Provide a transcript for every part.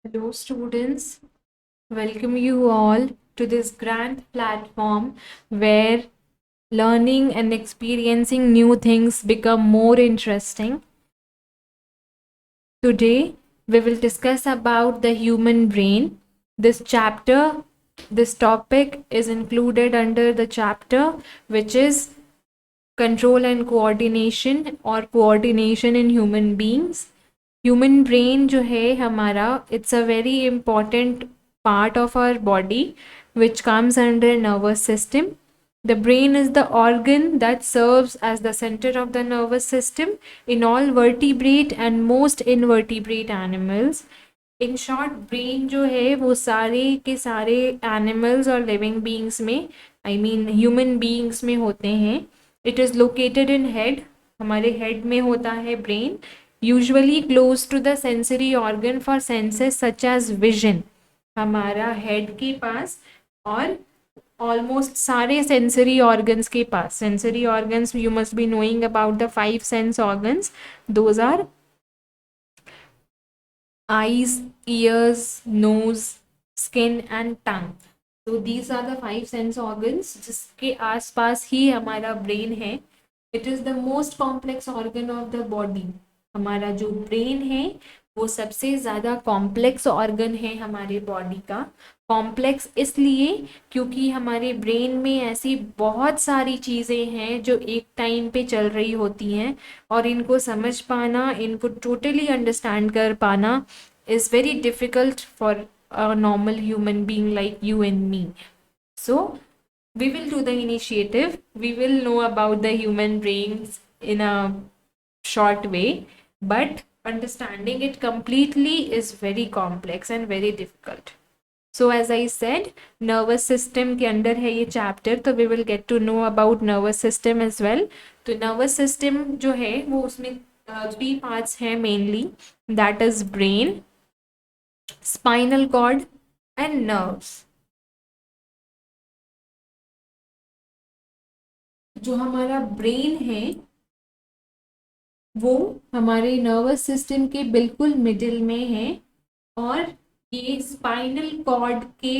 Hello, students. Welcome you all to this grand platform where learning and experiencing new things become more interesting. Today, we will discuss about the human brain. This topic is included under the chapter which is control and coordination or coordination in human beings. Human brain जो है हमारा it's a very important part of our body which comes under nervous system. The brain is the organ that serves as the center of the nervous system in all vertebrate and most invertebrate animals. In short brain जो है वो सारे के सारे animals और living beings में I mean human beings में होते हैं. It is located in head. हमारे हेड में होता है brain, usually close to the sensory organ for senses such as vision. हमारा हेड के पास और ऑलमोस्ट सारे सेंसरी ऑर्गन्स के पास. Sensory organs you must be knowing about the 5 sense organs. Those are eyes, ears, nose, skin and tongue. So these are the 5 sense organs जिसके आसपास ही हमारा ब्रेन है. It is the most complex organ of the body. हमारा जो brain है वो सबसे ज़्यादा कॉम्प्लेक्स ऑर्गन है हमारे बॉडी का. कॉम्प्लेक्स इसलिए क्योंकि हमारे ब्रेन में ऐसी बहुत सारी चीज़ें हैं जो एक टाइम पे चल रही होती हैं और इनको समझ पाना, इनको टोटली अंडरस्टैंड कर पाना is very difficult for a normal human being like you and me. So, we will do the initiative. We will know about the human brains in a short way, but understanding it completely is very complex and very difficult. So as I said, nervous system के अंदर है ये chapter, तो we will get to know about nervous system as well. तो nervous system जो है वो उसमें 3 parts हैं mainly, that is brain, spinal cord and nerves. जो हमारा ब्रेन है वो हमारे नर्वस सिस्टम के बिल्कुल मिडिल में है और ये स्पाइनल कॉर्ड के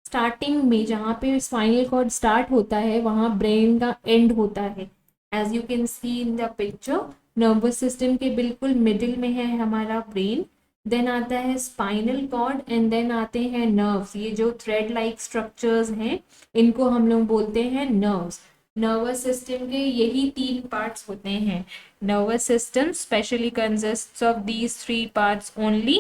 स्टार्टिंग में, जहाँ पे स्पाइनल कॉर्ड स्टार्ट होता है वहाँ ब्रेन का एंड होता है. As you can see in the picture, nervous system के बिल्कुल मिडिल में है हमारा ब्रेन. देन आता है स्पाइनल कॉर्ड एंड देन आते हैं नर्व्स. ये जो थ्रेड लाइक स्ट्रक्चर्स हैं इनको हम लोग बोलते हैं नर्व्स. नर्वस सिस्टम के यही 3 पार्ट्स होते हैं. Nervous system specially consists of these 3 parts only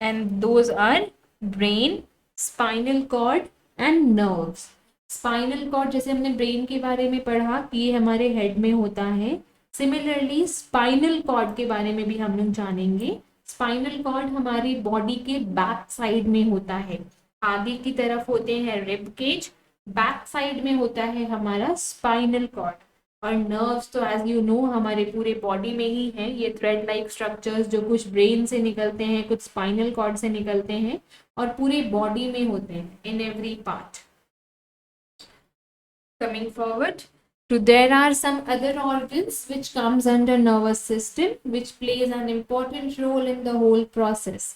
and those are brain, spinal cord and nerves. Spinal cord जैसे हमने ब्रेन के बारे में पढ़ा कि ये हमारे हेड में होता है, सिमिलरली स्पाइनल कॉर्ड के बारे में भी हम लोग जानेंगे. स्पाइनल कॉर्ड हमारी बॉडी के बैक साइड में होता है. आगे की तरफ होते हैं रिब केज, बैक साइड में होता है हमारा स्पाइनल कॉर्ड. और नर्व्स तो एज यू नो हमारे पूरे बॉडी में ही है. ये थ्रेड लाइक स्ट्रक्चर्स जो कुछ ब्रेन से निकलते हैं, कुछ स्पाइनल कॉर्ड से निकलते हैं और पूरे बॉडी में होते हैं in every part. Coming forward, so there are some other organs which comes under nervous system which plays an important role in the whole process.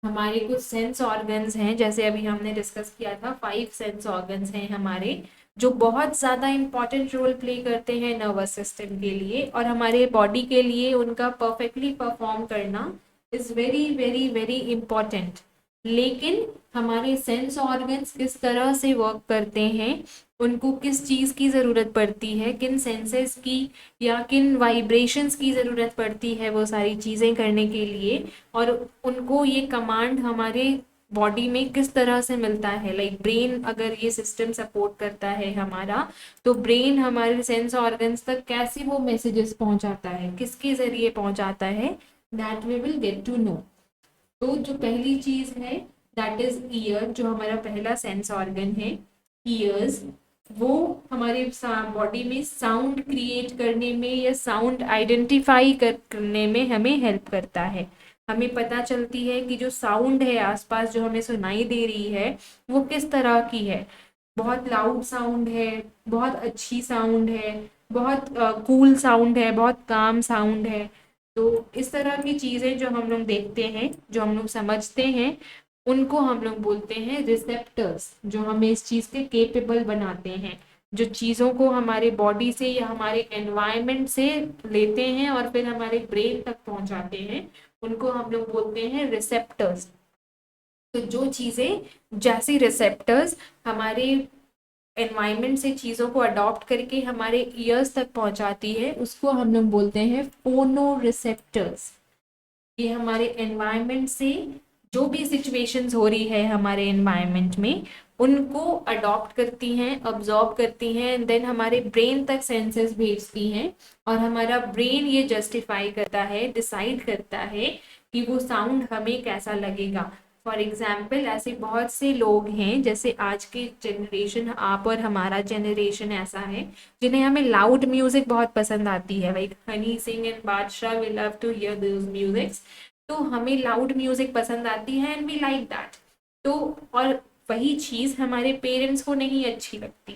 हमारे कुछ सेंस ऑर्गन्स हैं, जैसे अभी हमने डिस्कस किया था 5 सेंस ऑर्गन्स हैं हमारे जो बहुत ज़्यादा इम्पॉर्टेंट रोल प्ले करते हैं नर्वस सिस्टम के लिए और हमारे बॉडी के लिए उनका परफेक्टली परफॉर्म करना is very very very important. लेकिन हमारे सेंस ऑर्गन्स किस तरह से वर्क करते हैं, उनको किस चीज़ की ज़रूरत पड़ती है, किन सेंसेस की या किन वाइब्रेशंस की ज़रूरत पड़ती है वो सारी चीज़ें करने के लिए, और उनको ये कमांड हमारे बॉडी में किस तरह से मिलता है. लाइक ब्रेन अगर ये सिस्टम सपोर्ट करता है हमारा, तो ब्रेन हमारे सेंस ऑर्गन्स तक कैसे वो मैसेजेस पहुंचाता है, किसके ज़रिए पहुंचाता है, that we will get to know. तो जो पहली चीज़ है दैट इज़ ईयर, जो हमारा पहला सेंस ऑर्गन है. ईयर्स वो हमारे बॉडी में साउंड क्रिएट करने में या साउंड आइडेंटिफाई करने में हमें हेल्प करता है. हमें पता चलती है कि जो साउंड है आसपास जो हमें सुनाई दे रही है वो किस तरह की है. बहुत लाउड साउंड है, बहुत अच्छी साउंड है, बहुत कूल साउंड है, बहुत काम साउंड है. तो इस तरह की चीजें जो हम लोग देखते हैं, जो हम लोग समझते हैं, उनको हम लोग बोलते हैं रिसेप्टर्स, जो हमें इस चीज के केपेबल बनाते हैं, जो चीजों को हमारे बॉडी से या हमारे एनवायरनमेंट से लेते हैं और फिर हमारे ब्रेन तक पहुंचाते हैं, उनको हम लोग बोलते हैं रिसेप्टर्स। तो जो चीजें जैसी रिसेप्टर्स हमारे एनवायरनमेंट से चीजों को अडॉप्ट करके हमारे ईयर्स तक पहुंचाती है, उसको हम लोग बोलते हैं फोनो रिसेप्टर्स। ये हमारे एनवायरनमेंट से जो भी सिचुएशंस हो रही है हमारे एनवायरनमेंट में, उनको अडॉप्ट करती हैं, अब्जॉर्ब करती हैं, एंड देन हमारे ब्रेन तक सेंसेस भेजती हैं, और हमारा ब्रेन ये जस्टिफाई करता है, डिसाइड करता है कि वो साउंड हमें कैसा लगेगा। फॉर एग्जाम्पल ऐसे बहुत से लोग हैं, जैसे आज के जनरेशन, आप और हमारा जनरेशन ऐसा है, जिन्हें हमें लाउड म्यूजिक बहुत पसंद आती है। Like Honey Singh and Badshah, we love to hear those musics. तो हमें लाउड म्यूजिक पसंद आती है एंड वी लाइक दैट। तो और वही चीज हमारे पेरेंट्स को नहीं अच्छी लगती।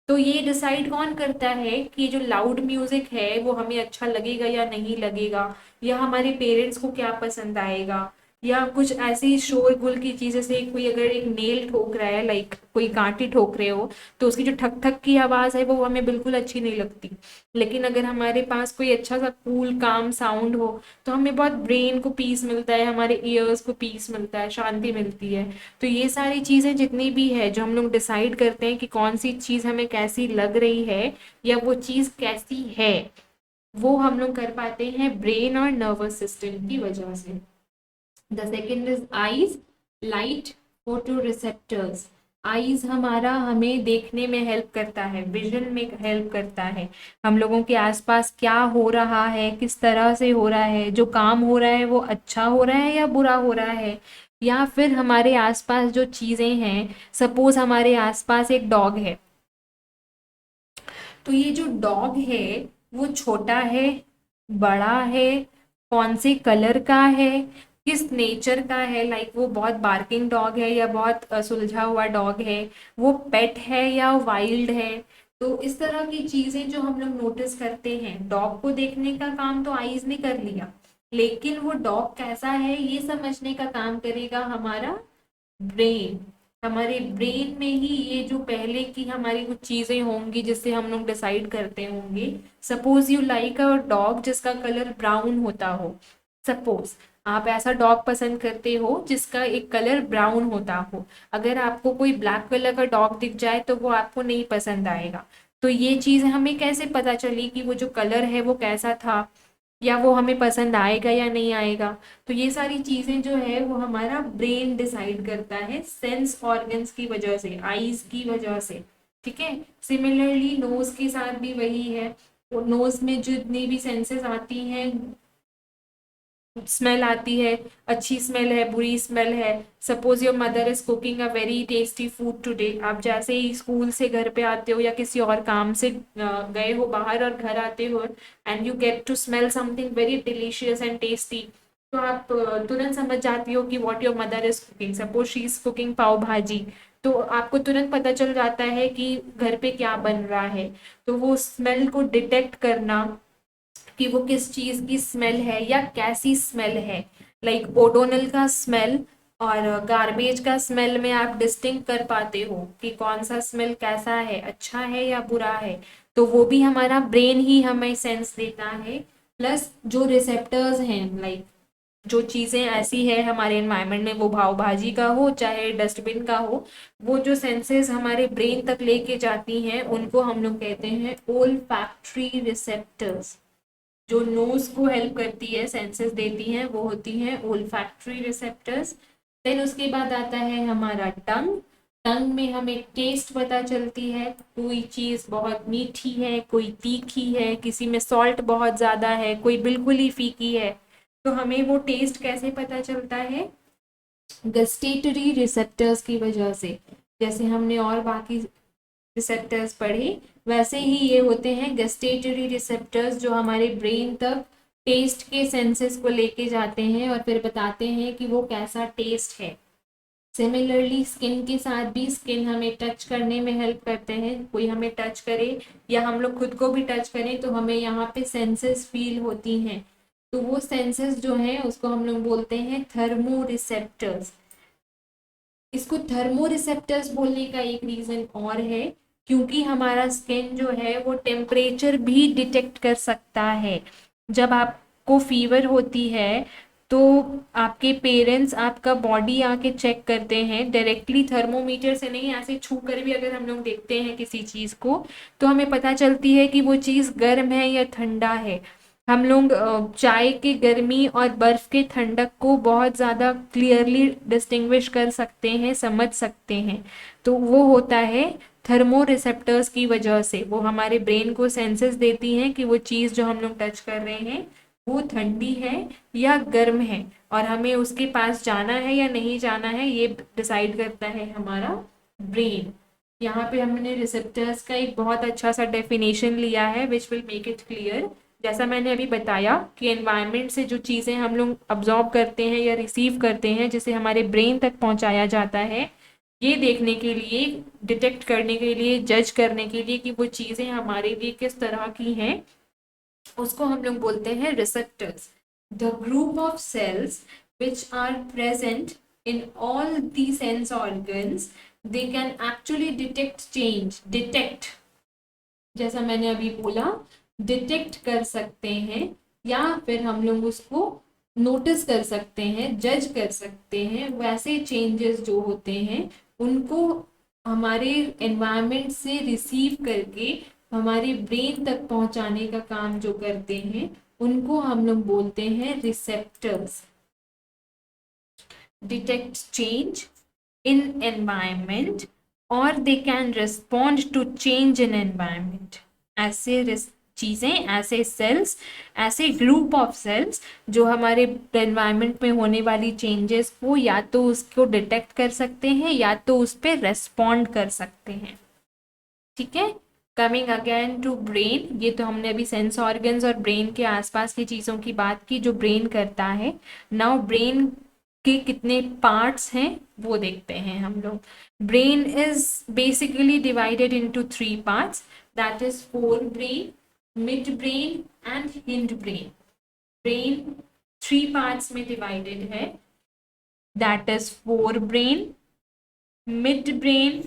तो ये डिसाइड कौन करता है कि जो लाउड म्यूजिक है वो हमें अच्छा लगेगा या नहीं लगेगा, या हमारे पेरेंट्स को क्या पसंद आएगा, या कुछ ऐसी शोरगुल की चीजें से कोई अगर एक नेल ठोक रहा है, लाइक कोई कांटी ठोक रहे हो, तो उसकी जो ठक ठक की आवाज है वो हमें बिल्कुल अच्छी नहीं लगती। लेकिन अगर हमारे पास कोई अच्छा सा कूल काम साउंड हो, तो हमें बहुत ब्रेन को पीस मिलता है, हमारे ईयर्स को पीस मिलता है, शांति मिलती है। तो ये सारी चीजें जितनी भी है, जो हम लोग डिसाइड करते हैं कि कौन सी चीज हमें कैसी लग रही है या वो चीज कैसी है, वो हम लोग कर पाते हैं ब्रेन और नर्वस सिस्टम की वजह से। The second is eyes, light photo receptors. Eyes हमारा हमें देखने में हेल्प करता है, विजन में हेल्प करता है, हम लोगों के आसपास क्या हो रहा है, किस तरह से हो रहा है, जो काम हो रहा है वो अच्छा हो रहा है या बुरा हो रहा है, या फिर हमारे आसपास जो चीजें हैं, सपोज हमारे आसपास एक डॉग है, तो ये जो डॉग है वो छोटा है, बड़ा है, कौन से कलर का है, किस नेचर का है, लाइक वो बहुत बार्किंग डॉग है या बहुत सुलझा हुआ डॉग है, वो पेट है या वाइल्ड है। तो इस तरह की चीजें जो हम लोग नोटिस करते हैं, डॉग को देखने का काम तो आईज ने कर लिया, लेकिन वो डॉग कैसा है ये समझने का काम करेगा हमारा ब्रेन। हमारे ब्रेन में ही ये जो पहले की हमारी कुछ चीजें होंगी जिससे हम लोग डिसाइड करते होंगे। Suppose you like a dog जिसका कलर ब्राउन होता हो, सपोज आप ऐसा डॉग पसंद करते हो जिसका एक कलर ब्राउन होता हो। अगर आपको कोई ब्लैक कलर का डॉग दिख जाए तो वो आपको नहीं पसंद आएगा। तो ये चीज हमें कैसे पता चली कि वो जो कलर है वो कैसा था, या वो हमें पसंद आएगा या नहीं आएगा। तो ये सारी चीजें जो है वो हमारा ब्रेन डिसाइड करता है, सेंस ऑर्गन्स की वजह से, आईज की वजह से। ठीक है, सिमिलरली नोज के साथ भी वही है। नोज में जितनी भी सेंसेस आती हैं, स्मेल आती है, अच्छी स्मेल है, बुरी स्मेल है। Suppose your mother is cooking a very tasty food today, आप जैसे ही स्कूल से घर पे आते हो या किसी और काम से गए हो बाहर और घर आते हो, and you get to smell something very delicious and tasty, तो आप तुरंत समझ जाती हो कि what your mother is cooking. Suppose she is cooking pav bhaji, तो आपको तुरंत पता चल जाता है कि घर पे क्या बन रहा है। तो वो स्मेल को डिटेक्ट करना कि वो किस चीज की स्मेल है या कैसी स्मेल है, लाइक ओडोनल का स्मेल और गार्बेज का स्मेल में आप डिस्टिंग कर पाते हो कि कौन सा स्मेल कैसा है, अच्छा है या बुरा है। तो वो भी हमारा ब्रेन ही हमें सेंस देता है। प्लस जो रिसेप्टर्स हैं, लाइक जो चीजें ऐसी है हमारे एनवायरनमेंट में, वो भाव भाजी का हो चाहे डस्टबिन का हो, वो जो सेंसेस हमारे ब्रेन तक लेके जाती हैं उनको हम लोग कहते हैं ओल्फैक्टरी रिसेप्टर्स। जो नोज को हेल्प करती है, सेंसेस देती हैं, वो होती हैं ओल्फैक्टरी रिसेप्टर्स। देन उसके बाद आता है हमारा टंग। टंग में हमें टेस्ट पता चलती है, कोई चीज बहुत मीठी है, कोई तीखी है, किसी में सॉल्ट बहुत ज्यादा है, कोई बिल्कुल ही फीकी है। तो हमें वो टेस्ट कैसे पता चलता है, गस्टेटरी रिसेप्टर्स की वजह से। जैसे हमने और बाकी रिसेप्टर्स पढ़े, वैसे ही ये होते हैं गस्टेटरी रिसेप्टर्स, जो हमारे ब्रेन तक टेस्ट के सेंसेस को लेके जाते हैं और फिर बताते हैं कि वो कैसा टेस्ट है। सिमिलरली स्किन के साथ भी, स्किन हमें टच करने में हेल्प करते हैं, कोई हमें टच करे या हम लोग खुद को भी टच करें तो हमें यहाँ पे सेंसेस फील होती हैं। तो वो सेंसेस जो हैं उसको हम लोग बोलते हैं थर्मो रिसेप्टर्स। इसको थर्मो रिसेप्टर्स बोलने का एक रीजन और है, क्योंकि हमारा स्किन जो है वो टेम्परेचर भी डिटेक्ट कर सकता है। जब आपको फीवर होती है तो आपके पेरेंट्स आपका बॉडी आके चेक करते हैं, डायरेक्टली थर्मोमीटर से नहीं, ऐसे छू कर भी अगर हम लोग देखते हैं किसी चीज़ को तो हमें पता चलती है कि वो चीज़ गर्म है या ठंडा है। हम लोग चाय के गर्मी और बर्फ के ठंडक को बहुत ज़्यादा क्लियरली डिस्टिंग्विश कर सकते हैं, समझ सकते हैं। तो वो होता है थर्मो रिसेप्टर्स की वजह से। वो हमारे ब्रेन को सेंसेस देती हैं कि वो चीज़ जो हम लोग टच कर रहे हैं वो ठंडी है या गर्म है, और हमें उसके पास जाना है या नहीं जाना है ये डिसाइड करता है हमारा ब्रेन। यहाँ पे हमने रिसेप्टर्स का एक बहुत अच्छा सा डेफिनेशन लिया है which will make it clear. जैसा मैंने अभी बताया कि एनवायरनमेंट से जो चीज़ें हम लोग अब्जॉर्ब करते हैं या रिसीव करते हैं जिसे हमारे ब्रेन तक पहुंचाया जाता है, ये देखने के लिए, डिटेक्ट करने के लिए, जज करने के लिए कि वो चीज़ें हमारे लिए किस तरह की हैं, उसको हम लोग बोलते हैं receptors. The group of cells which are present in all the sense organs, they can actually detect change, detect, जैसा मैंने अभी बोला, डिटेक्ट कर सकते हैं या फिर हम लोग उसको नोटिस कर सकते हैं, जज कर सकते हैं। वैसे चेंजेस जो होते हैं उनको हमारे एनवायरनमेंट से रिसीव करके हमारे ब्रेन तक पहुंचाने का काम जो करते हैं उनको हम लोग बोलते हैं receptors. Detect change in environment or they can respond to change in environment। ऐसे चीज़ें, ऐसे सेल्स, ऐसे ग्रुप ऑफ सेल्स जो हमारे एनवायरनमेंट में होने वाली चेंजेस को या तो उसको डिटेक्ट कर सकते हैं या तो उस पर रेस्पॉन्ड कर सकते हैं। ठीक है, कमिंग अगेन टू ब्रेन। ये तो हमने अभी सेंस ऑर्गन्स और ब्रेन के आसपास की चीज़ों की बात की जो ब्रेन करता है। नाउ ब्रेन के कितने पार्ट्स हैं वो देखते हैं हम लोग। Brain is basically divided into 3 parts, that is four brain, mid brain and hind brain. Brain 3 parts में डिवाइडेड है, that is four brain, mid brain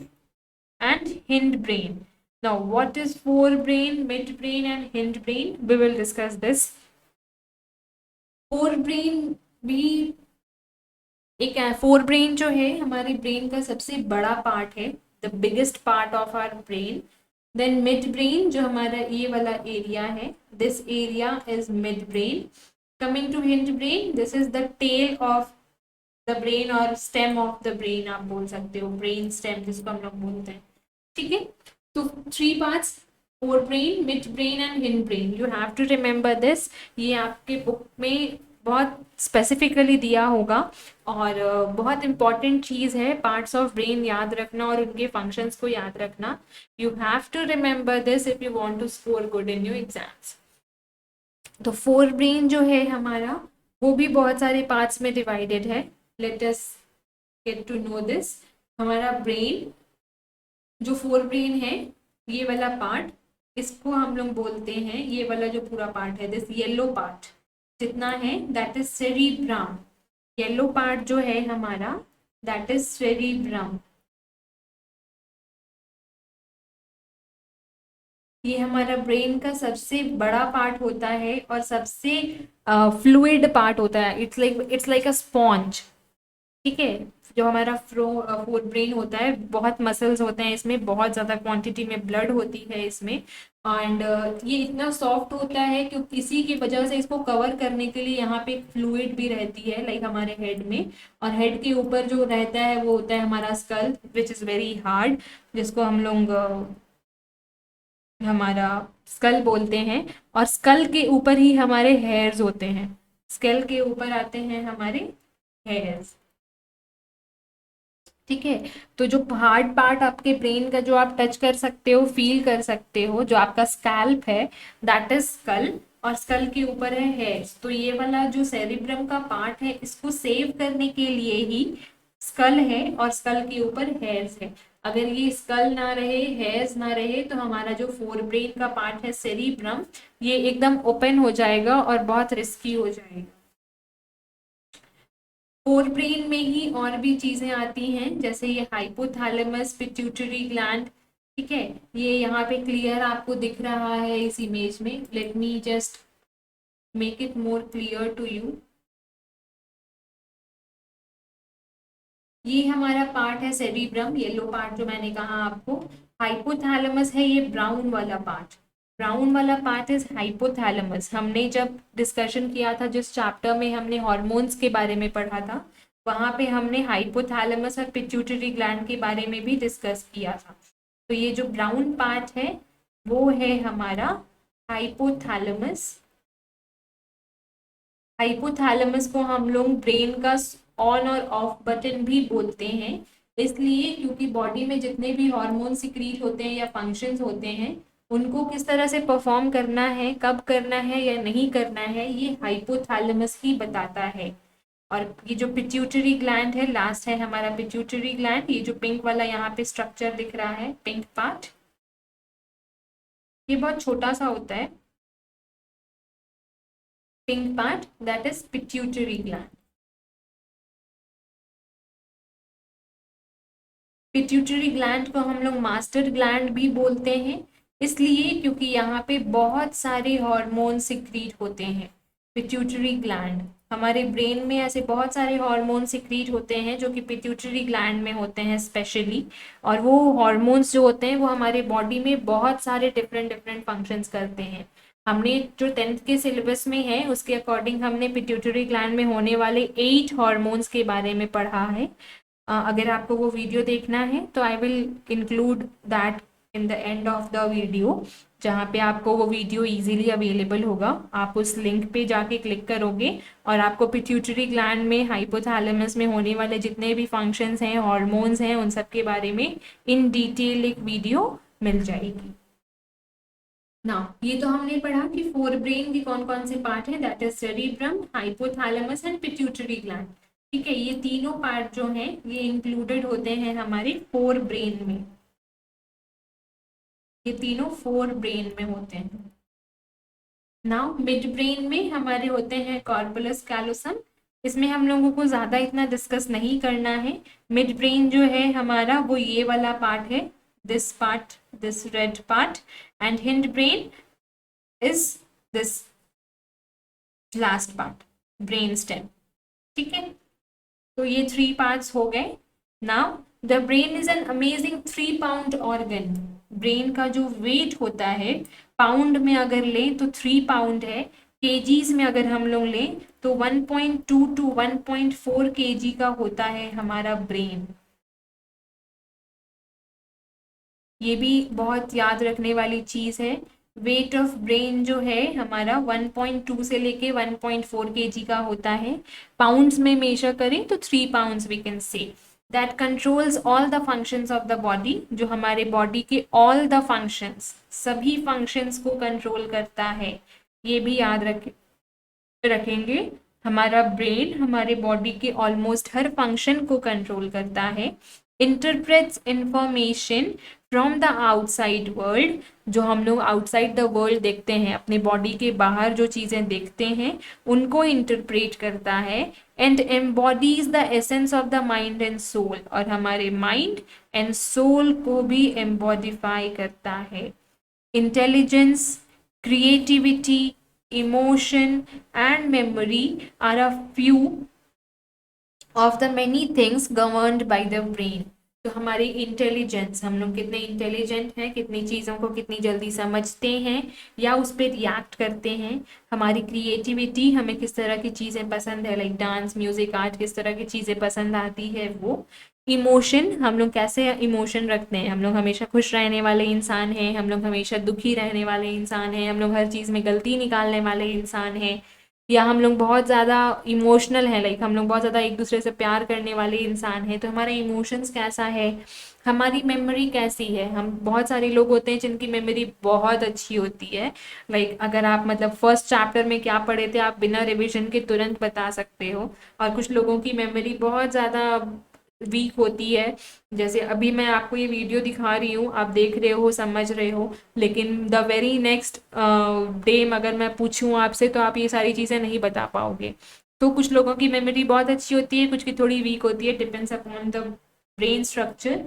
and hind brain. Now, what is forebrain, midbrain and hindbrain? We will discuss this. Forebrain भी एक forebrain जो है हमारे brain का सबसे बड़ा पार्ट है, the biggest part of our brain. Then midbrain जो हमारा ये वाला एरिया है, this area is midbrain. Coming to hindbrain, this is the tail of the brain or stem of the brain आप बोल सकते हो, brain stem जिसको हम लोग बोलते हैं। ठीक है, तो 3 parts, fore brain, mid brain and hind brain. You have to remember this. ये आपके बुक में बहुत स्पेसिफिकली दिया होगा और बहुत इंपॉर्टेंट चीज़ है पार्ट्स ऑफ ब्रेन याद रखना और उनके फंक्शंस को याद रखना। You have to remember this if you want to score good in your exams. तो फोर ब्रेन जो है हमारा वो भी बहुत सारे पार्ट्स में डिवाइडेड है। Let us get to know this. हमारा ब्रेन जो फोर ब्रेन है, ये वाला पार्ट, इसको हम लोग बोलते हैं, ये वाला जो पूरा पार्ट है, दिस येलो पार्ट जितना है that is cerebrum. Yellow part जो है हमारा दैट इज सेरिब्रम। ये हमारा ब्रेन का सबसे बड़ा पार्ट होता है और सबसे फ्लूइड पार्ट होता है। It's like a sponge. ठीक है, जो हमारा फोर ब्रेन होता है, बहुत मसल्स होते हैं इसमें, बहुत ज़्यादा क्वांटिटी में ब्लड होती है इसमें, एंड ये इतना सॉफ्ट होता है क्योंकि इसी की वजह से इसको कवर करने के लिए यहाँ पे फ्लूइड भी रहती है, लाइक हमारे हेड में। और हेड के ऊपर जो रहता है वो होता है हमारा skull which is very hard, जिसको हम लोग हमारा स्कल बोलते हैं। और स्कल के ऊपर ही हमारे हेयर्स होते हैं, स्कल के ऊपर आते हैं हमारे हेयर्स। ठीक है, तो जो हार्ड पार्ट आपके ब्रेन का जो आप टच कर सकते हो, फील कर सकते हो, जो आपका स्कैल्प है, दैट इज स्कल, और स्कल के ऊपर है हेयर्स। तो ये वाला जो सेरिब्रम का पार्ट है, इसको सेव करने के लिए ही स्कल है और स्कल के ऊपर हेयर्स है। अगर ये स्कल ना रहे, हेयर्स ना रहे, तो हमारा जो फोर ब्रेन का पार्ट है सेरिब्रम, ये एकदम ओपन हो जाएगा और बहुत रिस्की हो जाएगा। फोर ब्रेन में ही और भी चीजें आती हैं, जैसे ये हाइपोथैलेमस, पिट्यूटरी ग्लैंड। ठीक है, ये यहाँ पे क्लियर आपको दिख रहा है इस इमेज में। Let me just make it more clear to you. ये हमारा पार्ट है सेरिब्रम, येलो पार्ट जो मैंने कहा आपको। हाइपोथैलेमस है ये ब्राउन वाला पार्ट। ब्राउन वाला पार्ट इज हाइपोथैलेमस। हमने जब डिस्कशन किया था, जिस चैप्टर में हमने हॉर्मोन्स के बारे में पढ़ा था, वहां पे हमने हाइपोथैलेमस और पिट्यूटरी ग्लैंड के बारे में भी डिस्कस किया था। तो ये जो ब्राउन पार्ट है वो है हमारा हाइपोथैलेमस। हाइपोथैलेमस को हम लोग ब्रेन का ऑन और ऑफ बटन भी बोलते हैं, इसलिए क्योंकि बॉडी में जितने भी हार्मोन सिक्रीट होते हैं या फंक्शंस होते हैं, उनको किस तरह से परफॉर्म करना है, कब करना है या नहीं करना है, ये हाइपोथैलेमस ही बताता है। और ये जो पिट्यूटरी ग्लैंड है, लास्ट है हमारा पिट्यूटरी ग्लैंड। ये जो पिंक वाला यहाँ पे स्ट्रक्चर दिख रहा है, पिंक पार्ट, ये बहुत छोटा सा होता है। Pink part, that is pituitary gland. Pituitary gland को हम लोग मास्टर ग्लैंड भी बोलते हैं, इसलिए क्योंकि यहाँ पे बहुत सारे हार्मोन सिक्रीट होते हैं। पिट्यूटरी ग्लैंड, हमारे ब्रेन में ऐसे बहुत सारे हार्मोन सिक्रीट होते हैं जो कि पिट्यूटरी ग्लैंड में होते हैं स्पेशली। और वो हार्मोन्स जो होते हैं वो हमारे बॉडी में बहुत सारे डिफरेंट डिफरेंट फंक्शंस करते हैं। हमने जो 10th के सिलेबस में है उसके अकॉर्डिंग हमने पिट्यूटरी ग्लैंड में होने वाले 8 हार्मोन्स के बारे में पढ़ा है। अगर आपको वो वीडियो देखना है तो I will include that in the end of the video, जहाँ पे आपको वो वीडियो इजीली अवेलेबल होगा। आप उस लिंक पे जाके क्लिक करोगे और आपको पिट्यूटरी ग्लैंड में, हाइपोथैलेमस में होने वाले जितने भी फंक्शंस हैं, हॉर्मोन्स हैं, उन सब के बारे में इन डिटेल एक वीडियो मिल जाएगी ना। ये तो हमने पढ़ा कि फोर ब्रेन के कौन कौन से पार्ट हैं, that is cerebrum, hypothalamus and pituitary gland. ठीक है, ये तीनों पार्ट जो हैं ये इंक्लूडेड होते हैं हमारे फोर ब्रेन में। ये तीनों फोर ब्रेन में होते हैं। नाउ मिड ब्रेन में हमारे होते हैं कॉर्पुलस कैलोसम। इसमें हम लोगों को ज्यादा इतना डिस्कस नहीं करना है। मिड ब्रेन जो है हमारा वो ये वाला पार्ट है, this part, this red part. And hind brain is this last part, brain stem. ठीक है, तो ये 3 पार्ट्स हो गए। Now the brain is an amazing 3 pound organ. Brain का जो वेट होता है, पाउंड में अगर लें तो 3 पाउंड है, केजीज में अगर हम लोग लें तो 1.2 to 1.4 केजी का होता है हमारा ब्रेन। ये भी बहुत याद रखने वाली चीज है। वेट ऑफ ब्रेन जो है हमारा 1.2 से लेके 1.4 केजी का होता है। पाउंड्स में मेजर करें तो 3 pounds we can say. That controls all the functions of the body. जो हमारे बॉडी के ऑल द फंक्शंस, सभी फंक्शंस को कंट्रोल करता है। ये भी याद रखेंगे। हमारा ब्रेन हमारे बॉडी के ऑलमोस्ट हर फंक्शन को कंट्रोल करता है। Interprets information from the outside world. जो हम लोग आउटसाइड द वर्ल्ड देखते हैं, अपने बॉडी के बाहर जो चीज़ें देखते हैं उनको इंटरप्रेट करता है। And embodies the essence of the mind and soul. और हमारे माइंड एंड सोल को भी एम्बॉडिफाई करता है। Intelligence, creativity, emotion and memory are a few of the many things governed by the brain. तो हमारी इंटेलिजेंस, हम लोग कितने इंटेलिजेंट हैं, कितनी चीज़ों को कितनी जल्दी समझते हैं या उस पर रिएक्ट करते हैं। हमारी क्रिएटिविटी, हमें किस तरह की चीज़ें पसंद है, लाइक डांस, म्यूजिक, आर्ट, किस तरह की चीज़ें पसंद आती है वो। इमोशन, हम लोग कैसे इमोशन रखते हैं, हम लोग हमेशा खुश रहने वाले इंसान हैं, हम लोग हमेशा दुखी रहने वाले इंसान हैं, हम लोग हर चीज़ में गलती निकालने वाले इंसान हैं, या हम लोग बहुत ज़्यादा इमोशनल हैं, लाइक हम लोग बहुत ज़्यादा एक दूसरे से प्यार करने वाले इंसान हैं। तो हमारा इमोशंस कैसा है, हमारी मेमोरी कैसी है। हम बहुत सारे लोग होते हैं जिनकी मेमोरी बहुत अच्छी होती है, लाइक अगर आप मतलब फर्स्ट चैप्टर में क्या पढ़े थे आप बिना रिविजन के तुरंत बता सकते हो। और कुछ लोगों की मेमोरी बहुत ज़्यादा वीक होती है। जैसे अभी मैं आपको ये वीडियो दिखा रही हूँ, आप देख रहे हो, समझ रहे हो, लेकिन द वेरी नेक्स्ट डे अगर मैं पूछूं आपसे तो आप ये सारी चीज़ें नहीं बता पाओगे। तो कुछ लोगों की मेमोरी बहुत अच्छी होती है, कुछ की थोड़ी वीक होती है, depends upon the brain structure.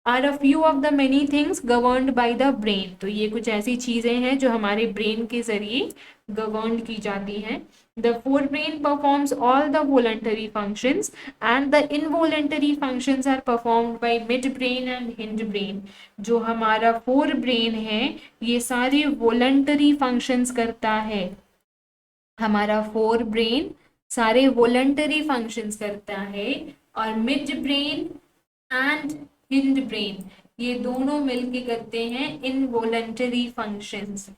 Are a few of the many things governed by the brain. तो ये कुछ ऐसी चीज़ें हैं जो हमारे ब्रेन के जरिए गवर्न की जाती हैं। The forebrain performs all the voluntary functions and the involuntary functions are performed by midbrain and hindbrain। जो हमारा forebrain है ये सारे voluntary functions करता है। हमारा forebrain सारे voluntary functions करता है और midbrain and hindbrain ये दोनों मिलके करते हैं involuntary functions।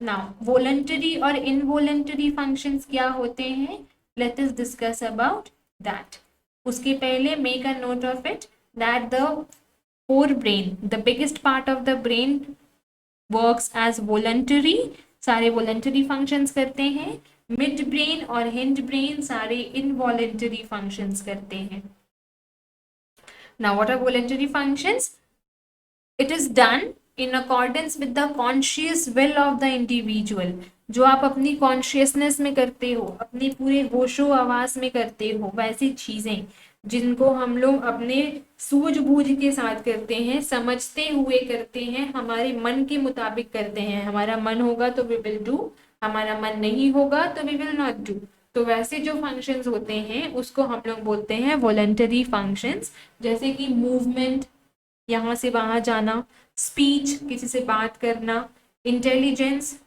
नाउ वॉलंटरी और इनवॉलंटरी फंक्शंस क्या होते हैं, let us discuss about that. उसके पहले make a note of it that the fore brain, the biggest part of the brain works as voluntary, सारे वॉलंटरी फंक्शंस करते हैं। Mid brain और हिंड ब्रेन सारे इनवॉलंटरी फंक्शंस करते हैं। Now what are voluntary functions? It is done in accordance with the conscious will of the individual. जो आप अपनी कॉन्शियसनेस में करते हो, अपने पूरे होशो आवास में करते हो, वैसी चीजें जिनको हम लोग अपने सूझबूझ के साथ करते हैं, समझते हुए करते हैं, हमारे मन के मुताबिक करते हैं। हमारा मन होगा तो वी विल डू, हमारा मन नहीं होगा तो वी विल नॉट डू। तो वैसे जो फंक्शंस होते हैं उसको हम लोग बोलते हैं वॉलंटरी फंक्शंस। जैसे कि मूवमेंट, यहाँ से वहां जाना, स्पीच, किसी से बात करना, इंटेलिजेंस,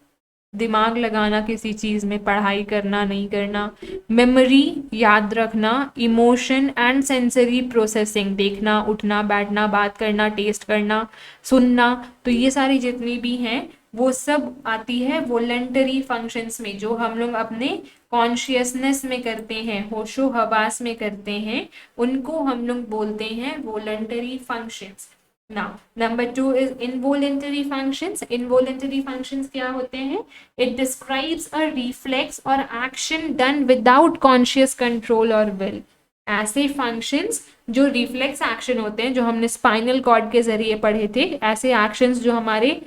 दिमाग लगाना किसी चीज में, पढ़ाई करना नहीं करना, मेमोरी, याद रखना, इमोशन एंड सेंसरी प्रोसेसिंग, देखना, उठना, बैठना, बात करना, टेस्ट करना, सुनना। तो ये सारी जितनी भी हैं वो सब आती है वॉलंटरी फंक्शंस में, जो हम लोग अपने कॉन्शियसनेस में करते हैं, होशो हवास में करते हैं, उनको हम लोग बोलते हैं voluntary functions. Now, number 2 is involuntary functions. Involuntary functions क्या होते हैं? It describes a reflex or action done without conscious control or will. ऐसे functions जो reflex action होते हैं, जो हमने spinal cord के जरिए पढ़े थे, ऐसे actions जो हमारे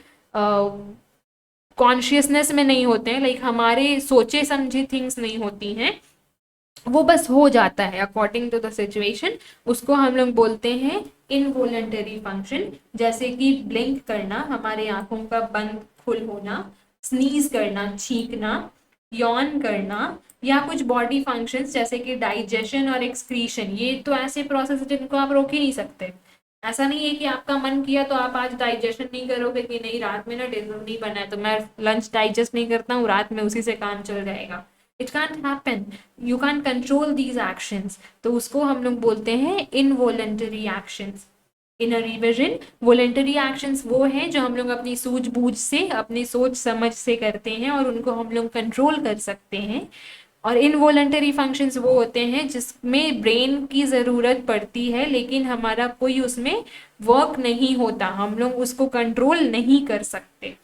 कॉन्शियसनेस में नहीं होते हैं, लाइक हमारे सोचे समझे थिंग्स नहीं होती हैं, वो बस हो जाता है अकॉर्डिंग टू द सिचुएशन, उसको हम लोग बोलते हैं इनवॉलंटरी फंक्शन। जैसे कि ब्लिंक करना, हमारे आंखों का बंद खुल होना, स्नीज करना, छींकना, यॉन करना, या कुछ बॉडी फंक्शंस जैसे कि डाइजेशन और एक्सक्रीशन। ये तो ऐसे प्रोसेस जिनको आप रोक ही नहीं सकते। ऐसा नहीं है कि आपका मन किया तो आप आज डाइजेशन नहीं करोगे कि नहीं रात में ना डिनर नहीं बना है तो मैं लंच डाइजेस्ट नहीं करता हूँ, रात में उसी से काम चल जाएगा। It can't happen, you can control these actions. तो उसको हम लोग बोलते हैं involuntary actions. In a revision, voluntary actions वो हैं जो हम लोग अपनी सूझबूझ से, अपनी सोच समझ से करते हैं और उनको हम लोग कंट्रोल कर सकते हैं। और इनवॉलंटरी फंक्शंस वो होते हैं जिसमें ब्रेन की ज़रूरत पड़ती है लेकिन हमारा कोई उसमें वर्क नहीं होता, हम लोग उसको कंट्रोल नहीं कर सकते।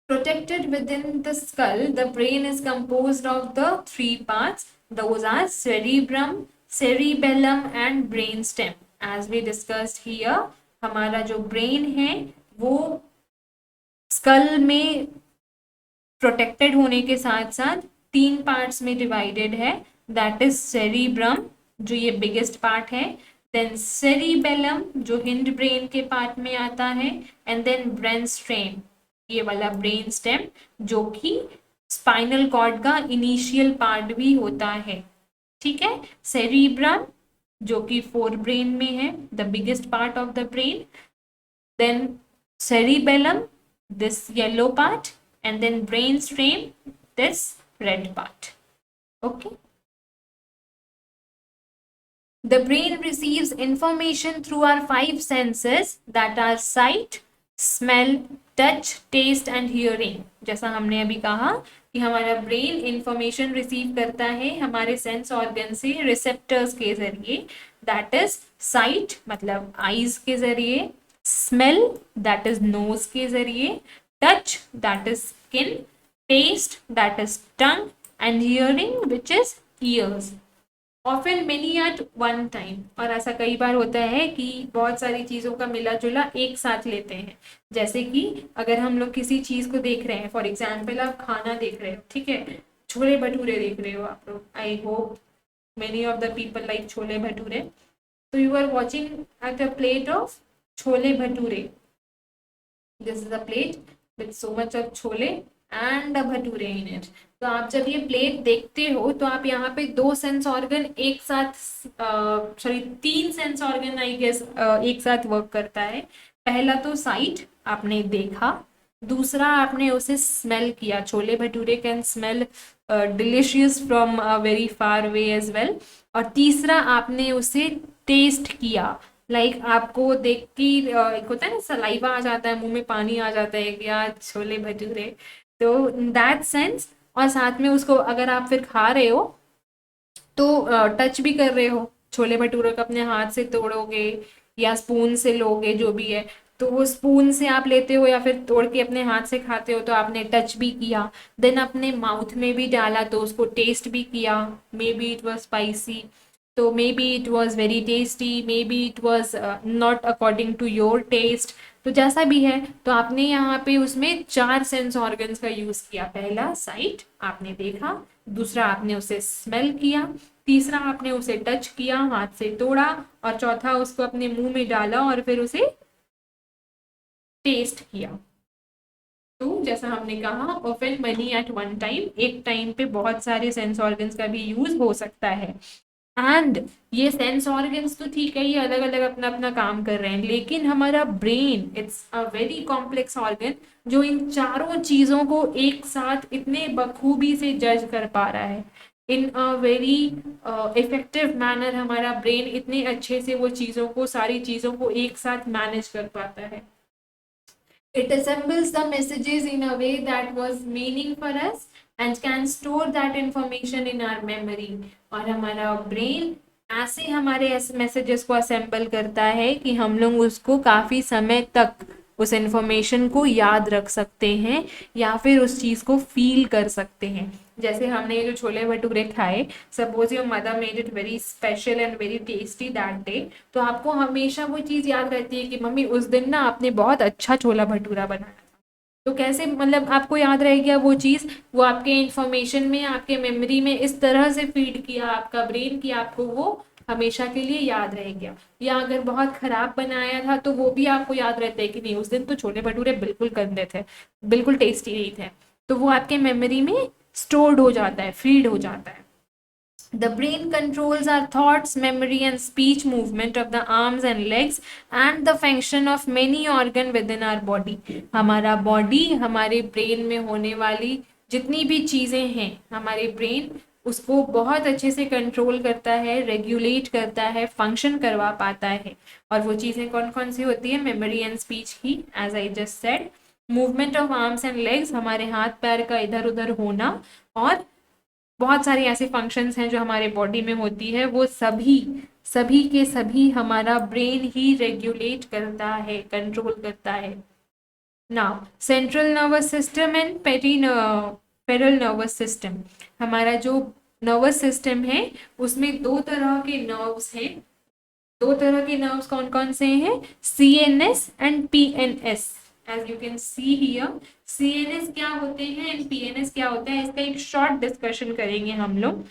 Protected within the skull, the brain is composed of the three parts. Those are cerebrum, cerebellum and brainstem. As we discussed here, हमारा जो ब्रेन है वो स्कल में प्रोटेक्टेड होने के साथ साथ 3 पार्ट्स में डिवाइडेड है। दैट इज सेरिब्रम, जो ये बिगेस्ट पार्ट है, देन सेरिबेलम जो हिंड ब्रेन के पार्ट में आता है, एंड देन ब्रेनस्टेम, ये वाला ब्रेन स्टेम जो कि स्पाइनल कॉर्ड का इनिशियल पार्ट भी होता है। ठीक है, सेरिब्रम जो कि फोर ब्रेन में है, the biggest part of the brain, then cerebellum, this yellow part, and then brainstem, this red part. Okay. The brain receives information through our 5 senses that are sight, smell, touch, taste and hearing. जैसा हमने अभी कहा कि हमारा brain information receive करता है हमारे sense organ से, रिसेप्टर्स के जरिए। दैट इज साइट मतलब आईज के जरिए, स्मेल दैट इज नोज के जरिए, touch that is skin, taste that is tongue and hearing which is ears. Often many at one time, और ऐसा कई बार होता है कि बहुत सारी चीज़ों का मिला जुला एक साथ लेते हैं। जैसे कि अगर हम लोग किसी चीज़ को देख रहे हैं, फॉर एग्जाम्पल आप खाना देख रहे हो, ठीक है, छोले भटूरे देख रहे हो आप लोग, I hope many of the people like chole bhature, तो you are watching at a plate of chole bhature, this is a plate with so much of chole and a bhature in it. तो आप जब ये प्लेट देखते हो तो आप यहाँ पे दो सेंस ऑर्गन एक साथ, सॉरी तीन सेंस ऑर्गन आई गेस एक साथ वर्क करता है। पहला तो साइट, आपने देखा, दूसरा आपने उसे स्मेल किया, chole bhature can smell delicious from very far way as well, और तीसरा आपने उसे टेस्ट किया, लाइक आपको देख के एक होता है ना सलाइवा आ जाता है, मुंह में पानी आ जाता है कि यार छोले भटूरे, तो दैट सेंस। और साथ में उसको अगर आप फिर खा रहे हो तो टच भी कर रहे हो, छोले भटूरे को अपने हाथ से तोड़ोगे या स्पून से लोगे जो भी है, तो वो स्पून से आप लेते हो या फिर तोड़ के अपने हाथ से खाते हो, तो आपने टच भी किया, देन अपने माउथ में भी डाला तो उसको टेस्ट भी किया, maybe it was spicy, तो maybe it was very tasty, maybe it was not according to your taste, तो जैसा भी है, तो आपने यहाँ पे उसमें चार सेंस ऑर्गन्स का यूज किया। पहला साइट, आपने देखा, दूसरा आपने उसे स्मेल किया, तीसरा आपने उसे टच किया, हाथ से तोड़ा, और चौथा उसको अपने मुंह में डाला और फिर उसे टेस्ट किया। तो जैसा हमने कहा often money at one time, एक टाइम पे बहुत सारे सेंस ऑर्गन्स का भी यूज हो सकता है। एंड ये सेंस ऑर्गन्स तो ठीक है, ये अलग अलग अपना अपना काम कर रहे हैं, लेकिन हमारा brain it's a very complex organ जो इन चारों चीजों को एक साथ इतने बखूबी से जज कर पा रहा है, इन अ वेरी इफेक्टिव मैनर। हमारा ब्रेन इतने अच्छे से वो चीजों को, सारी चीजों को एक साथ मैनेज कर पाता है। It assembles the messages in a way that was meaning for us and can store that information in our memory. और हमारा ब्रेन ऐसे हमारे मैसेजेस को असेंबल करता है कि हम लोग उसको काफ़ी समय तक उस इंफॉर्मेशन को याद रख सकते हैं या फिर उस चीज़ को फील कर सकते हैं। जैसे हमने ये जो छोले भटूरे खाए, suppose your mother made it very special and very tasty that day, तो आपको हमेशा वो चीज़ याद रहती है कि मम्मी उस दिन ना आपने बहुत अच्छा छोला भटूरा बनाया। तो कैसे मतलब आपको याद रह गया वो चीज़, वो आपके इंफॉर्मेशन में, आपके मेमोरी में इस तरह से फीड किया आपका ब्रेन कि आपको वो हमेशा के लिए याद रह गया। या अगर बहुत खराब बनाया था तो वो भी आपको याद रहता है कि नहीं उस दिन तो छोले भटूरे बिल्कुल गंदे थे, बिल्कुल टेस्टी नहीं थे, तो वो आपके मेमोरी में स्टोर्ड हो जाता है, फीड हो जाता है। The brain controls our thoughts, memory, and speech, movement of the arms and legs, and the function of many organ within our body. हमारा बॉडी, हमारे ब्रेन में होने वाली जितनी भी चीज़ें हैं, हमारे ब्रेन उसको बहुत अच्छे से कंट्रोल करता है, रेगुलेट करता है, फंक्शन करवा पाता है। और वो चीज़ें कौन कौन सी होती है? मेमोरी एंड स्पीच की, as I just said, movement of arms and legs, हमारे हाथ पैर का इधर उधर होना, और बहुत सारी ऐसे फंक्शंस हैं जो हमारे बॉडी में होती है, वो सभी सभी के सभी हमारा ब्रेन ही रेगुलेट करता है, कंट्रोल करता है। Now central nervous system and peripheral nervous system, हमारा जो नर्वस सिस्टम है उसमें दो तरह के नर्व्स हैं। दो तरह के नर्व्स कौन कौन से हैं? CNS and PNS। As you can see here, CNS क्या होते हैं एंड PNS क्या होता है, इसका एक शॉर्ट डिस्कशन करेंगे हम लोग,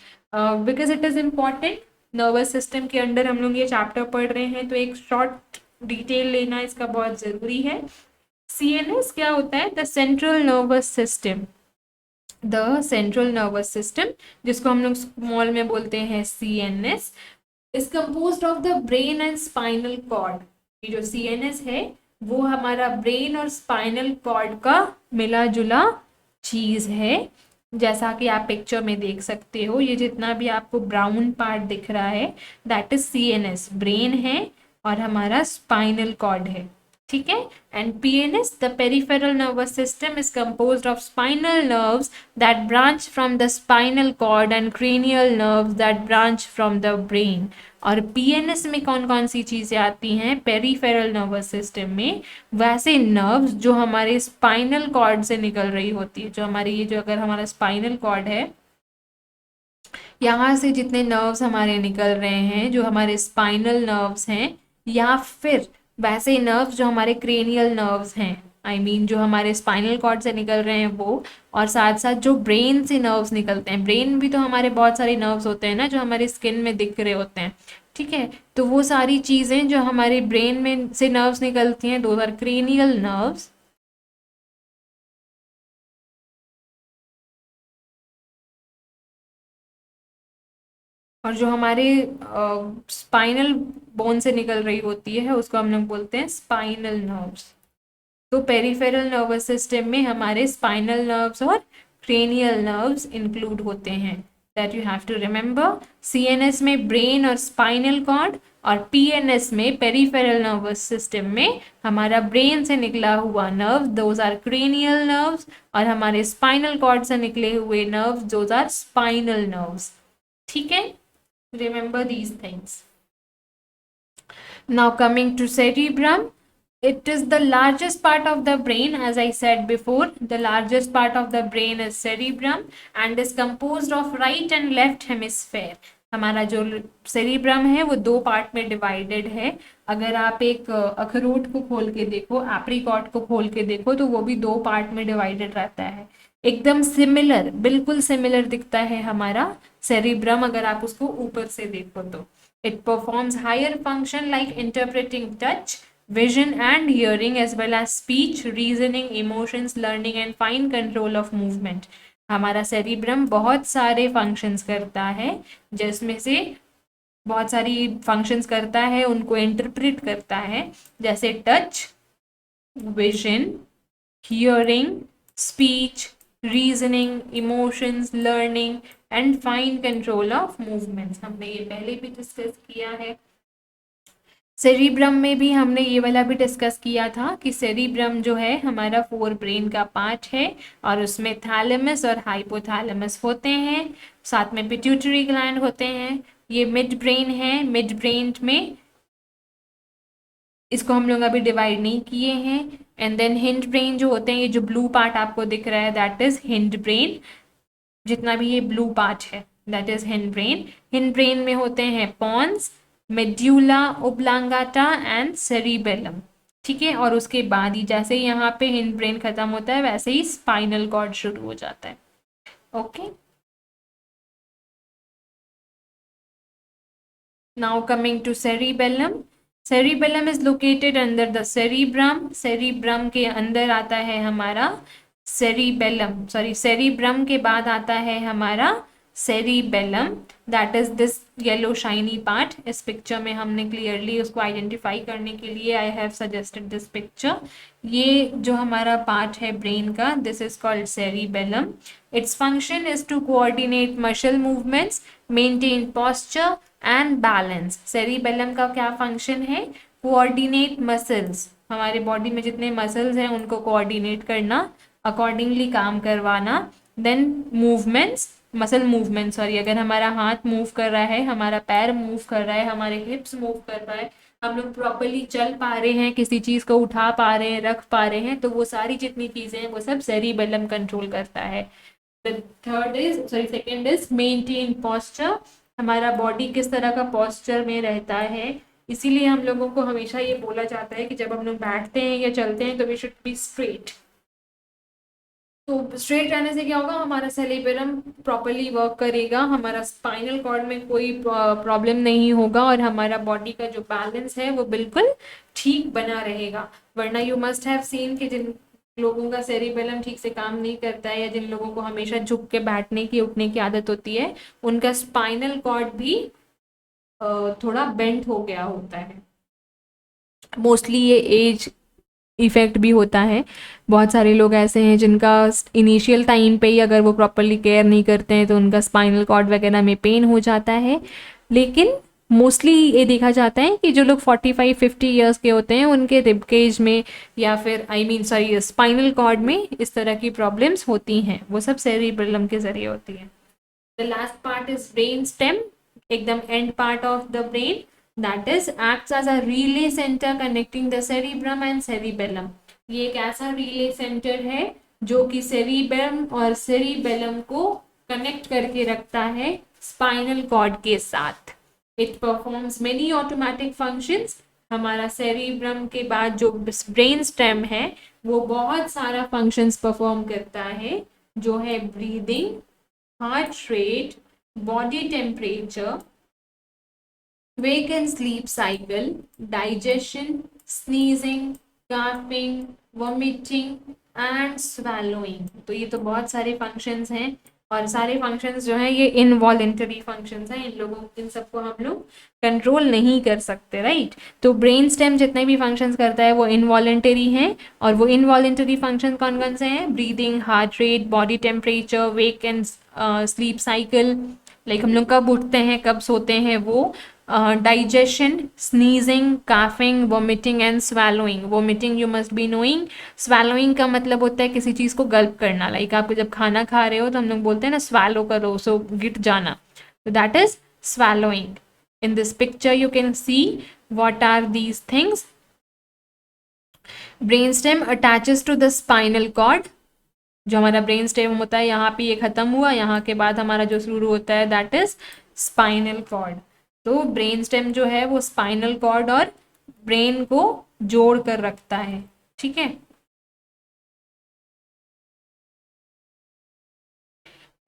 because it is important. Nervous system के अंडर हम लोग ये चैप्टर पढ़ रहे हैं, तो एक शॉर्ट डिटेल लेना इसका बहुत जरूरी है। CNS क्या होता है? The central nervous system. The central nervous system, जिसको हम लोग स्मॉल में बोलते हैं CNS, is composed of the brain and spinal cord। ये जो CNS है वो हमारा ब्रेन और स्पाइनल कॉर्ड का मिला जुला चीज है। जैसा कि आप पिक्चर में देख सकते हो, ये जितना भी आपको ब्राउन पार्ट दिख रहा है दैट इज CNS, ब्रेन है और हमारा स्पाइनल कॉर्ड है, ठीक है। And PNS, the peripheral nervous system, is composed of spinal nerves that branch from the spinal cord and cranial nerves that branch from the brain. और PNS में कौन कौन सी चीज़ें आती हैं पेरिफेरल नर्वस सिस्टम में? वैसे नर्व्स जो हमारे स्पाइनल कॉर्ड से निकल रही होती है, जो हमारी ये जो अगर हमारा स्पाइनल कॉर्ड है यहाँ से जितने नर्व्स हमारे निकल रहे हैं, जो हमारे स्पाइनल नर्व्स हैं, या फिर वैसे ही नर्व्स जो हमारे क्रेनियल नर्व्स हैं, जो हमारे स्पाइनल कॉर्ड से निकल रहे हैं वो, और साथ साथ जो ब्रेन से नर्व्स निकलते हैं, ब्रेन भी तो हमारे बहुत सारे नर्व्स होते हैं ना जो हमारे स्किन में दिख रहे होते हैं, ठीक है। तो वो सारी चीज़ें जो हमारे ब्रेन में से नर्व्स निकलती हैं, दो आर क्रेनियल नर्व्स। और जो हमारे स्पाइनल बोन से निकल रही होती है उसको हम लोग बोलते हैं स्पाइनल नर्व्स। तो पेरिफेरल नर्वस सिस्टम में हमारे स्पाइनल नर्व्स और क्रेनियल नर्व्स इंक्लूड होते हैं, that you have to remember. CNS में ब्रेन और स्पाइनल कॉर्ड, और पीएनएस में पेरिफेरल नर्वस सिस्टम में हमारा ब्रेन से निकला हुआ nerve, those are cranial nerves, और हमारे स्पाइनल कॉर्ड से निकले हुए nerves, those are spinal nerves. ठीक है, remember these things. Now coming to cerebrum, it is the largest part of the brain. As I said before, the largest part of the brain is cerebrum and is composed of right and left hemisphere. हमारा जो cerebrum है वो दो part में divided है। अगर आप एक अखरोट को खोल के देखो, एप्रिकॉट को खोल के देखो, तो वो भी दो पार्ट में डिवाइडेड रहता है। एकदम सिमिलर, बिल्कुल सिमिलर दिखता है हमारा सेरिब्रम अगर आप उसको ऊपर से देखो तो। It performs higher function like interpreting touch, vision and hearing as well as speech, reasoning, emotions, learning and fine control of movement. हमारा सेरिब्रम बहुत सारे फंक्शंस करता है, जिसमें से बहुत सारी फंक्शंस करता है, उनको इंटरप्रेट करता है, जैसे touch, vision, hearing, speech, reasoning, emotions, learning and fine control of movements. हमने ये पहले भी डिस्कस किया है। सेरिब्रम में भी हमने ये वाला भी डिस्कस किया था कि सेरिब्रम जो है हमारा फोर ब्रेन का पार्ट है, और उसमें थैलेमस और हाइपोथैलेमस होते हैं, साथ में पिट्यूटरी ग्लैंड होते हैं। ये मिड ब्रेन है, मिड ब्रेन में इसको हम लोग अभी डिवाइड नहीं किए हैं। एंड देन हिंड ब्रेन जो होते हैं, ये जो ब्लू पार्ट आपको दिख रहा है दैट इज हिंड ब्रेन, जितना भी ये ब्लू पार्ट है that is hind brain. Hind brain में होते हैं pons, medulla oblongata and cerebellum, ठीक है। और उसके बाद ही जैसे यहाँ पे हिंड ब्रेन खत्म होता है वैसे ही स्पाइनल कॉर्ड शुरू हो जाता है। Okay, now coming to cerebellum. Cerebellum is located under the cerebrum. Cerebrum के अंदर आता है हमारा सेरिबेलम, सॉरी सेरिब्रम के बाद आता है हमारा cerebellum, that is this yellow shiny part. इस पिक्चर में हमने क्लियरली उसको आइडेंटिफाई करने के लिए I have suggested this picture. ये जो हमारा पार्ट है ब्रेन का, this is called cerebellum. Its function is to coordinate muscle movements, maintain posture and balance. Cerebellum का क्या फंक्शन है? कोऑर्डिनेट मसल्स, हमारे बॉडी में जितने मसल्स हैं उनको कोऑर्डिनेट करना, अकॉर्डिंगली काम करवाना। Then movements, muscle movement, sorry, अगर हमारा हाथ मूव कर रहा है, हमारा पैर मूव कर रहा है, हमारे हिप्स मूव कर रहा है, हम लोग प्रॉपरली चल पा रहे हैं, किसी चीज़ को उठा पा रहे हैं, रख पा रहे हैं, तो वो सारी जितनी चीज़ें हैं वो सब सेरिबेलम कंट्रोल करता है। सेकेंड इज मेंटेन पॉस्चर, हमारा बॉडी किस तरह का पॉस्चर में रहता है। इसीलिए हम लोगों को हमेशा ये बोला जाता है कि जब हम लोग बैठते हैं या चलते हैं तो वी शुड बी स्ट्रेट। तो स्ट्रेट रहने से क्या होगा, हमारा सेरिबेलम प्रॉपरली वर्क करेगा, हमारा स्पाइनल कॉर्ड में कोई प्रॉब्लम नहीं होगा, और हमारा बॉडी का जो बैलेंस है वो बिल्कुल ठीक बना रहेगा। वरना यू मस्ट हैव सीन कि जिन लोगों का सेरिबेलम ठीक से काम नहीं करता है, या जिन लोगों को हमेशा झुक के बैठने की उठने की आदत होती है, उनका स्पाइनल कॉर्ड भी थोड़ा बेंट हो गया होता है। मोस्टली ये एज इफेक्ट भी होता है। बहुत सारे लोग ऐसे हैं जिनका इनिशियल टाइम पे ही अगर वो प्रॉपरली केयर नहीं करते हैं तो उनका स्पाइनल कॉर्ड वगैरह में पेन हो जाता है। लेकिन मोस्टली ये देखा जाता है कि जो लोग 45-50 ईयर्स के होते हैं उनके रिब केज में या फिर सॉरी स्पाइनल कॉर्ड में इस तरह की प्रॉब्लम्स होती हैं, वो सब सेरिबेलम के जरिए होती है। The last part is brain stem, एकदम end part of the brain, that is acts as a relay center connecting the cerebrum and cerebellum। ये एक ऐसा रिले सेंटर है जो कि सेरिब्रम और सेरिबेलम को कनेक्ट करके रखता है स्पाइनल कॉर्ड के साथ। It performs many automatic functions. हमारा सेरिब्रम के बाद जो ब्रेन स्टेम है वो बहुत सारा फंक्शंस परफॉर्म करता है, जो है breathing, heart rate, body temperature, wake and sleep cycle, digestion, sneezing, coughing, vomiting and swallowing। तो ये तो बहुत सारे फंक्शंस हैं, और सारे फंक्शंस जो हैं ये इनवॉलेंटरी फंक्शंस हैं। इन सबको हम लोग कंट्रोल नहीं कर सकते, राइट। तो ब्रेन स्टेम जितने भी फंक्शंस करता है वो इनवॉलेंटरी हैं, और वो इनवॉलेंटरी फंक्शन कौन कौन से हैं? Breathing, heart rate, body temperature, wake and sleep cycle, like हम लोग कब उठते हैं कब सोते हैं वो, digestion, sneezing, coughing, vomiting and swallowing. Vomiting you must be knowing. Swallowing का मतलब होता है किसी चीज़ को गल्प करना, लाइक आप जब खाना खा रहे हो तो हम लोग बोलते हैं ना स्वैलो करो, सो गिट जाना, तो that is swallowing. in this picture you can see what are these things. Brainstem attaches to the spinal cord। जो हमारा ब्रेन स्टेम होता है यहाँ पे ये खत्म हुआ, यहाँ के बाद हमारा जो शुरू होता है दैट इज स्पाइनल कॉर्ड। तो ब्रेन स्टेम जो है वो स्पाइनल कॉर्ड और ब्रेन को जोड़ कर रखता है, ठीक है।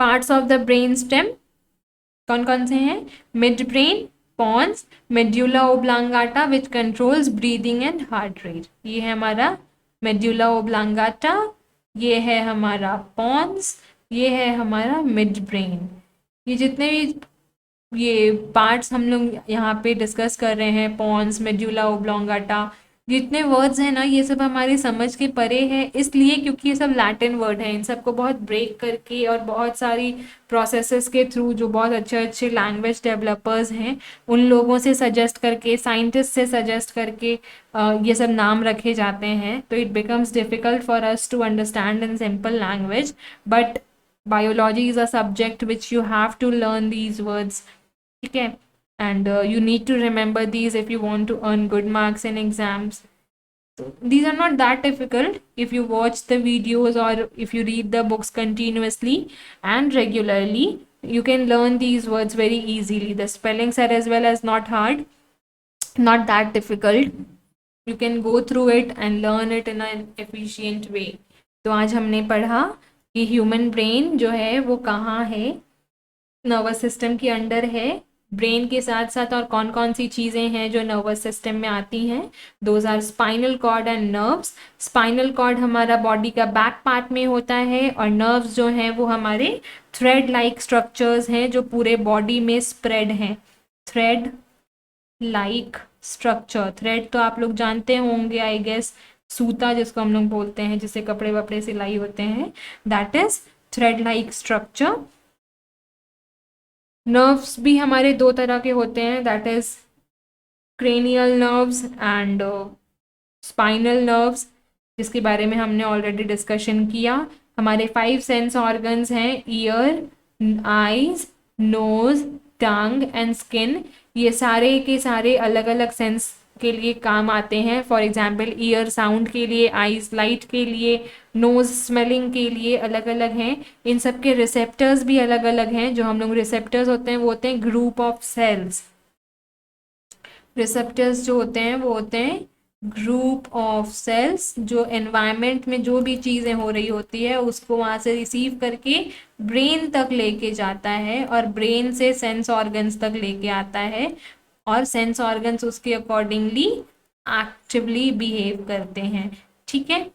Parts of the brain stem कौन कौन से हैं? Mid brain, pons, medulla oblongata which controls breathing and heart rate. ये है हमारा मेड्यूला ओब्लांगाटा, ये है हमारा पॉन्स, ये है हमारा मिड ब्रेन। ये जितने भी ये पार्ट्स हम लोग यहाँ पे डिस्कस कर रहे हैं, पॉन्स, मेड्यूला ओब्लांगाटा, जितने वर्ड्स हैं ना ये सब हमारी समझ के परे हैं, इसलिए क्योंकि ये सब लैटिन वर्ड हैं। इन सबको बहुत ब्रेक करके और बहुत सारी प्रोसेसेस के थ्रू जो बहुत अच्छे अच्छे लैंग्वेज डेवलपर्स हैं उन लोगों से सजेस्ट करके, साइंटिस्ट से सजेस्ट करके ये सब नाम रखे जाते हैं। तो it becomes difficult for us to understand in simple language, but biology is a subject which you have to learn these words, ठीक है। And you need to remember these if you want to earn good marks in exams. So these are not that difficult if you watch the videos or if you read the books continuously and regularly. You can learn these words very easily. The spellings are as well as not hard, not that difficult. You can go through it and learn it in an efficient way. तो आज हमने पढ़ा कि human brain जो है वो कहाँ है, नर्वस सिस्टम के अंडर है। ब्रेन के साथ साथ और कौन कौन सी चीज़ें हैं जो नर्वस सिस्टम में आती हैं? Those are spinal cord and nerves. Spinal cord हमारा बॉडी का बैक पार्ट में होता है, और नर्व्स जो हैं वो हमारे थ्रेड लाइक स्ट्रक्चर्स हैं जो पूरे बॉडी में स्प्रेड हैं। थ्रेड लाइक स्ट्रक्चर, थ्रेड तो आप लोग जानते होंगे आई गेस, सूता जिसको हम लोग बोलते हैं, जिससे कपड़े वपड़े सिलाई होते हैं, that is thread like structure. Nerves भी हमारे दो तरह के होते हैं, दैट इज cranial nerves and spinal nerves, जिसके बारे में हमने ऑलरेडी डिस्कशन किया। हमारे 5 सेंस ऑर्गन्स हैं, ear, eyes, nose, tongue and skin. ये सारे के सारे अलग अलग सेंस के लिए काम आते हैं। फॉर एग्जाम्पल ईयर साउंड के लिए, आईज लाइट के लिए, नोज स्मेलिंग के लिए अलग अलग हैं। इन सब के रिसेप्टर्स भी अलग अलग हैं। जो हम लोग रिसेप्टर्स होते हैं वो होते हैं ग्रुप ऑफ सेल्स। रिसेप्टर्स जो होते हैं वो होते हैं ग्रुप ऑफ सेल्स, जो एनवायरनमेंट में जो भी चीज़ें हो रही होती है उसको वहाँ से रिसीव करके ब्रेन तक लेके जाता है, और ब्रेन से सेंस ऑर्गन्स तक लेके आता है, और सेंस ऑर्गन्स उसके अकॉर्डिंगली एक्टिवली बिहेव करते हैं, ठीक है।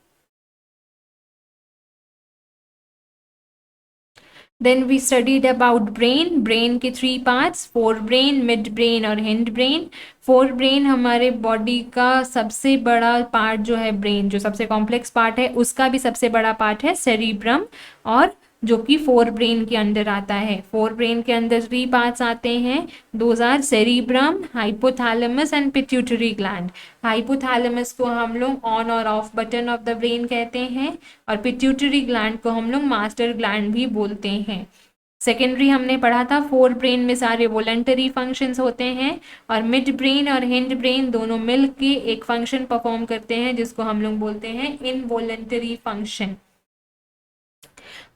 Then we studied about brain. Brain के 3 parts, forebrain, midbrain और hindbrain. forebrain हमारे बॉडी का सबसे बड़ा पार्ट जो है, ब्रेन जो सबसे कॉम्प्लेक्स पार्ट है उसका भी सबसे बड़ा पार्ट है सेरिब्रम, और जो कि फोरब्रेन के अंदर आता है। फोरब्रेन के अंदर 3 पार्ट्स आते हैं, those are cerebrum, hypothalamus and pituitary gland. Hypothalamus को हम लोग ऑन और off button of the brain कहते हैं, और पिट्यूटरी ग्लैंड को हम लोग मास्टर ग्लैंड भी बोलते हैं। सेकेंडरी हमने पढ़ा था, फोर ब्रेन में सारे वॉलंटरी फंक्शंस होते हैं, और मिड ब्रेन और हिंड ब्रेन दोनों मिल के एक फंक्शन परफॉर्म करते हैं जिसको हम लोग बोलते हैं इनवॉलंटरी फंक्शन।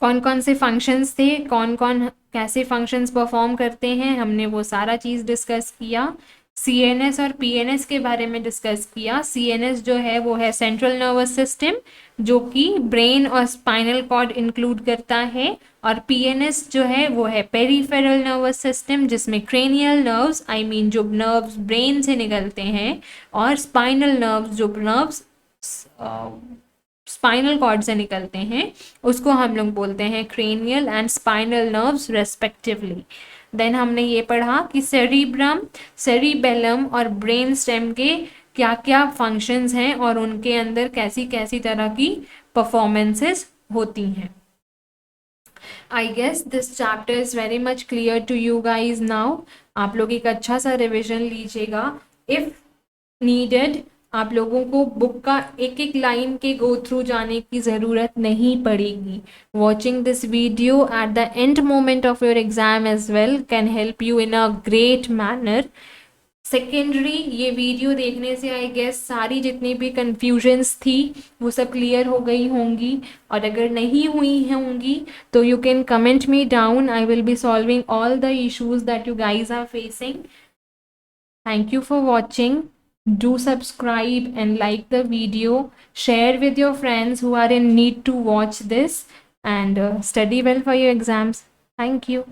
कौन कौन से फंक्शंस थे, कौन कौन कैसे फंक्शंस परफॉर्म करते हैं, हमने वो सारा चीज़ डिस्कस किया। CNS और PNS के बारे में डिस्कस किया। CNS जो है वो है सेंट्रल नर्वस सिस्टम, जो कि ब्रेन और स्पाइनल कॉर्ड इंक्लूड करता है, और PNS जो है वो है पेरिफेरल नर्वस सिस्टम, जिसमें क्रेनियल नर्व्स, आई मीन जो नर्व्स ब्रेन से निकलते हैं, और स्पाइनल नर्व्स जो नर्व्स स्पाइनल कॉर्ड से निकलते हैं, उसको हम लोग बोलते हैं cranial and spinal nerves respectively. Then हमने ये पढ़ा कि सेरिब्रम, सेरिबेलम और ब्रेन स्टेम के क्या क्या फंक्शंस हैं और उनके अंदर कैसी कैसी तरह की परफॉर्मेंसेस होती हैं। I guess this chapter is very much clear to you guys now. आप लोग एक अच्छा सा रिविजन लीजिएगा। इफ़ नीडेड आप लोगों को बुक का एक एक लाइन के गो थ्रू जाने की ज़रूरत नहीं पड़ेगी। Watching this video at the end moment of your exam as well can help you in a great manner. Secondary, ये वीडियो देखने से आई गेस सारी जितनी भी कन्फ्यूजन्स थी वो सब क्लियर हो गई होंगी, और अगर नहीं हुई होंगी तो you can comment me down. I will be solving all the issues that you guys are facing. Thank you for watching. Do subscribe and like the video. Share with your friends who are in need to watch this, and study well for your exams. Thank you.